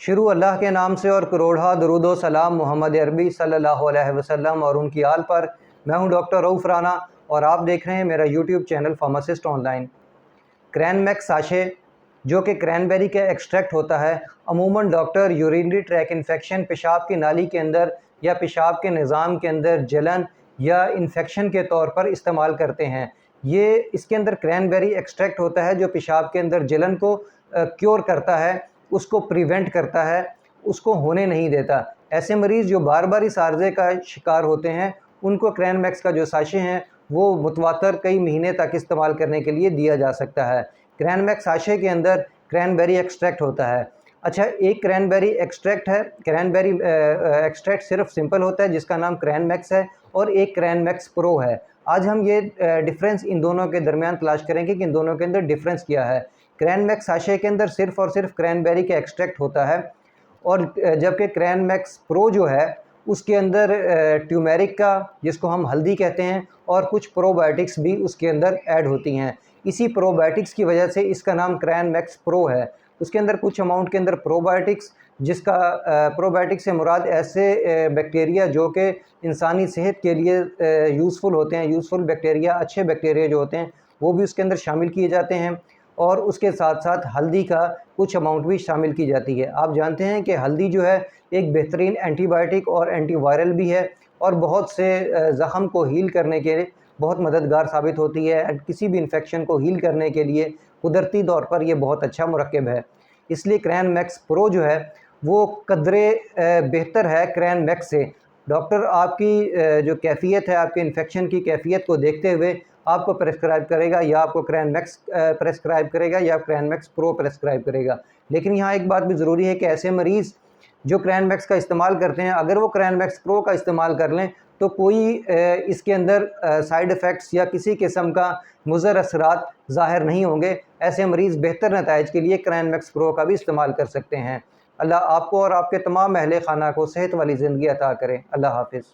शुरू अल्लाह के नाम से और करोड़ा दरूद व सलाम मोहम्मद अरबी सल्लल्लाहु अलैहि वसल्लम और उनकी आल पर। मैं हूं डॉक्टर रऊफ़ राना और आप देख रहे हैं मेरा YouTube channel pharmacist online. Cranmax sachet जो कि क्रैनबेरी का एक्सट्रैक्ट होता है, अमूमन डॉक्टर यूरिनरी ट्रैक इन्फेक्शन, पेशाब की नाली के अंदर या पेशाब के निज़ाम के अंदर जलन या इन्फेक्शन के तौर पर इस्तेमाल करते हैं। ये इसके अंदर क्रैनबेरी एक्सट्रैक्ट होता है जो पेशाब के अंदर जलन को क्योर करता है, उसको प्रिवेंट करता है, उसको होने नहीं देता। ऐसे मरीज़ जो बार बार इस आर्ज़े का शिकार होते हैं उनको क्रैनमैक्स का जो साशे हैं वो मुतवातर कई महीने तक इस्तेमाल करने के लिए दिया जा सकता है। क्रैनमैक्स साशे के अंदर क्रैनबेरी एक्सट्रैक्ट होता है। अच्छा, एक क्रैनबेरी एक्सट्रैक्ट है, क्रैनबेरी एक्सट्रैक्ट सिर्फ सिंपल होता है जिसका नाम क्रैनमैक्स है, और एक क्रैनमैक्स प्रो है। आज हम ये डिफरेंस इन दोनों के दरमियान तलाश करेंगे कि इन दोनों के अंदर डिफरेंस क्या है। क्रैनमैक्स साशे के अंदर सिर्फ और सिर्फ क्रैनबेरी का एक्सट्रैक्ट होता है, और जबकि क्रैनमैक्स प्रो जो है उसके अंदर ट्यूमेरिक का, जिसको हम हल्दी कहते हैं, और कुछ प्रोबायोटिक्स भी उसके अंदर ऐड होती हैं। इसी प्रोबायोटिक्स की वजह से इसका नाम क्रैनमैक्स प्रो है। उसके अंदर कुछ अमाउंट के अंदर प्रोबायोटिक्स, जिसका प्रोबायोटिक्स से मुराद ऐसे बैक्टीरिया जो कि इंसानी सेहत के लिए यूज़फुल होते हैं, यूज़फुल बैक्टीरिया, अच्छे बैक्टीरिया जो होते हैं वो भी उसके अंदर शामिल किए जाते हैं, और उसके साथ साथ हल्दी का कुछ अमाउंट भी शामिल की जाती है। आप जानते हैं कि हल्दी जो है एक बेहतरीन एंटीबायोटिक और एंटीवायरल भी है, और बहुत से ज़ख़म को हील करने के लिए बहुत मददगार साबित होती है। किसी भी इन्फेक्शन को हील करने के लिए कुदरती तौर पर ये बहुत अच्छा मुरक्कब है। इसलिए क्रैनमैक्स प्रो जो है वो कदरे बेहतर है क्रैनमैक्स से। डॉक्टर आपकी जो कैफ़ियत है, आपके इन्फेक्शन की कैफ़ियत को देखते हुए आपको प्रेस्क्राइब करेगा, या आपको क्रैनमैक्स प्रेस्क्राइब करेगा या क्रैनमैक्स प्रो प्रेस्क्राइब करेगा। लेकिन यहाँ एक बात भी ज़रूरी है कि ऐसे मरीज़ जो क्रैनमैक्स का इस्तेमाल करते हैं, अगर वो क्रैनमैक्स प्रो का इस्तेमाल कर लें तो कोई इसके अंदर साइड इफ़ेक्ट्स या किसी किस्म का मुज़र असरात ज़ाहिर नहीं होंगे। ऐसे मरीज़ बेहतर नताइज के लिए क्रैनमैक्स प्रो का भी इस्तेमाल कर सकते हैं। अल्लाह आपको और आपके तमाम अहले खाना को सेहत वाली ज़िंदगी अता करें। अल्लाह हाफ़िज़।